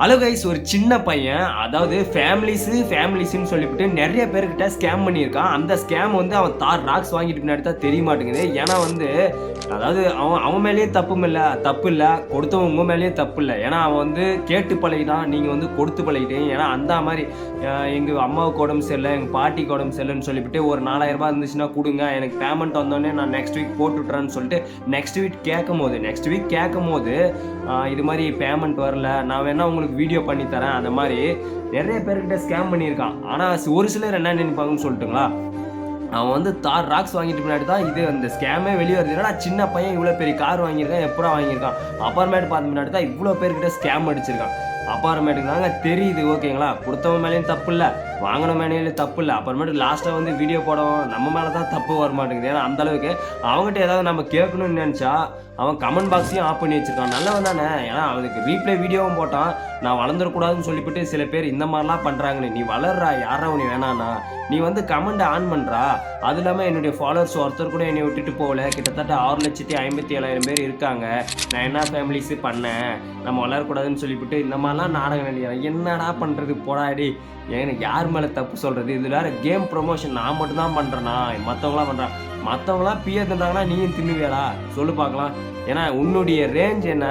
Hello guys, ஒரு சின்ன பையன், அதாவது ஃபேமிலிஸ்ன்னு சொல்லிவிட்டு நிறைய பேர்கிட்ட ஸ்கேம் பண்ணியிருக்கான். அந்த ஸ்கேம் வந்து அவன் ராக்ஸ் வாங்கிட்டு பின்னாடி தான் தெரிய மாட்டேங்குது. ஏன்னா வந்து அதாவது அவன் மேலேயும் தப்பு இல்ல, கொடுத்தவன் உங்க மேலேயும் தப்பு இல்ல. ஏன்னா அவன் வந்து கேட்டு பழகிட்டான், நீங்க வந்து கொடுத்து பழகிட்டீங்க. ஏன்னா அந்த மாதிரி எங்க அம்மாவுக்கு உடம்பு சரியில்லை, எங்க பாட்டிக்கு உடம்பு சரியில்லைன்னு சொல்லிவிட்டு ஒரு 4000 ரூபாய் இருந்துச்சுன்னா கொடுங்க, எனக்கு பேமெண்ட் வந்தோடனே நான் நெக்ஸ்ட் வீக் போட்டு விட்றேன்னு சொல்லிட்டு நெக்ஸ்ட் வீக் கேட்கும் போது இது மாதிரி பேமெண்ட் வரல, நான் வேணா உங்களுக்கு வீடியோ பண்ணி தரேன், அந்த மாதிரி நிறைய பேர்கிட்ட ஸ்கேம் பண்ணியிருக்கான். ஆனால் ஒரு சிலர் என்ன நினைப்பாங்கன்னு சொல்லட்டுங்களா, அவன் வந்து ராக்ஸ் வாங்கிட்டு பின்னாடி தான் இது அந்த ஸ்கேமே வெளியே வருது. ஏன்னா சின்ன பையன் இவ்வளோ பெரிய கார் வாங்கியிருக்கான், எப்படா வாங்கியிருக்கான், அப்புறமேட்டு பார்த்த பின்னாடி தான் இவ்வளோ பேர்கிட்ட ஸ்கேம் அடிச்சிருக்கான். அப்புறமேட்டுக்கு தாங்க தெரியுது, ஓகேங்களா, கொடுத்தவன் மேலேயும் தப்பு இல்லை, வாங்கின மேலேயும் தப்பு இல்லை. அப்புறமேட்டு லாஸ்ட்டாக வந்து வீடியோ போடவும் நம்ம மேலே தான் தப்பு வர மாட்டேங்குது. ஏன்னா அந்தளவுக்கு அவங்ககிட்ட ஏதாவது நம்ம கேட்கணும்னு நினச்சா அவன் கமெண்ட் பாக்ஸையும் ஆஃப் பண்ணி வச்சிருக்கான். நல்லவன் தானே, ஏன்னா அவனுக்கு ரீப்ளே வீடியோவும் போட்டான். நான் வளர்ந்துடக்கூடாதுன்னு சொல்லிவிட்டு சில பேர் இந்த மாதிரிலாம் பண்ணுறாங்கன்னு, நீ வளர்றா, யாரா உனி வேணாண்ணா, நீ வந்து கமெண்ட் ஆன் பண்ணுறா. அது இல்லாமல் என்னுடைய ஃபாலோவர்ஸ் ஒருத்தர் கூட என்னை விட்டுட்டு போகல, கிட்டத்தட்ட 6,57,700 பேர் இருக்காங்க. நான் என்ன ஃபேமிலிஸு பண்ணேன், நம்ம வளரக்கூடாதுன்னு சொல்லிவிட்டு இந்த மாதிரிலாம் நாடகம் நடிக்கிறேன். என்னடா பண்ணுறது, போடாடி, எனக்கு யார் மேலே தப்பு சொல்கிறது? இது வேறு கேம் ப்ரொமோஷன் நான் மட்டும்தான் பண்ணுறேன்னா, மற்றவங்களாம் பண்ணுறான். மற்றவங்களாம் பியர் தின்றாங்கன்னா நீயும் தின்னுவியாடா, சொல்லு பார்க்கலாம். ஏன்னா உன்னுடைய ரேஞ்ச் என்ன,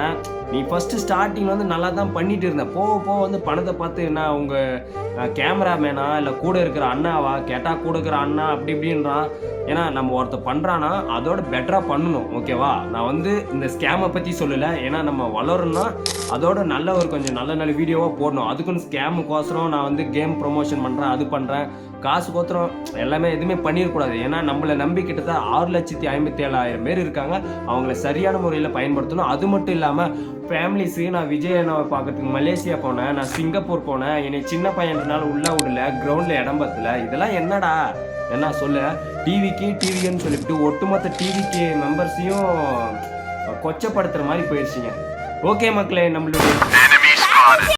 நீ ஃபஸ்ட்டு ஸ்டார்டிங் வந்து நல்லா தான் பண்ணிட்டு இருந்த, போக வந்து பணத்தை பார்த்து என்ன உங்கள் கேமராமேனா இல்லை கூட இருக்கிற அண்ணாவா கேட்டால் கூட இருக்கிற அண்ணா அப்படி இப்படின்றான். ஏன்னா நம்ம ஒருத்தர் பண்ணுறான்னா அதோட பெட்டராக பண்ணணும், ஓகேவா. நான் வந்து இந்த ஸ்கேமை பற்றி சொல்லலை, ஏன்னா நம்ம வளரணும்னா அதோட நல்ல ஒரு கொஞ்சம் நல்ல வீடியோவாக போடணும். அதுக்குன்னு ஸ்கேமுக்கோசரம் நான் வந்து கேம் ப்ரொமோஷன் பண்ணுறேன், அது பண்ணுறேன், காசு கோத்திரம் எல்லாமே எதுவுமே பண்ணிடக்கூடாது. ஏன்னா நம்மளை நம்பி கிட்டத்தட்ட 6,57,700 பேர் இருக்காங்க. அவங்கள சரியான முறையில் பயன்படுத்தணும். அது மட்டும் இல்லாமல் ஃபேமிலிஸு, நான் விஜய் அண்ணாவை பார்க்கறதுக்கு மலேசியா போனேன், நான் சிங்கப்பூர் போனேன், என்னை சின்ன பையன்றனால உள்ளே விடல, கிரவுண்டில் இடம் பத்தல. இதெல்லாம் என்னடா, என்ன சொல்ல, டிவிக்குன்னு சொல்லிவிட்டு ஒட்டுமொத்த டிவிக்கு மெம்பர்ஸையும் கொச்சப்படுத்துகிற மாதிரி போயிடுச்சிங்க. ஓகே மக்களே, நம்மளுடைய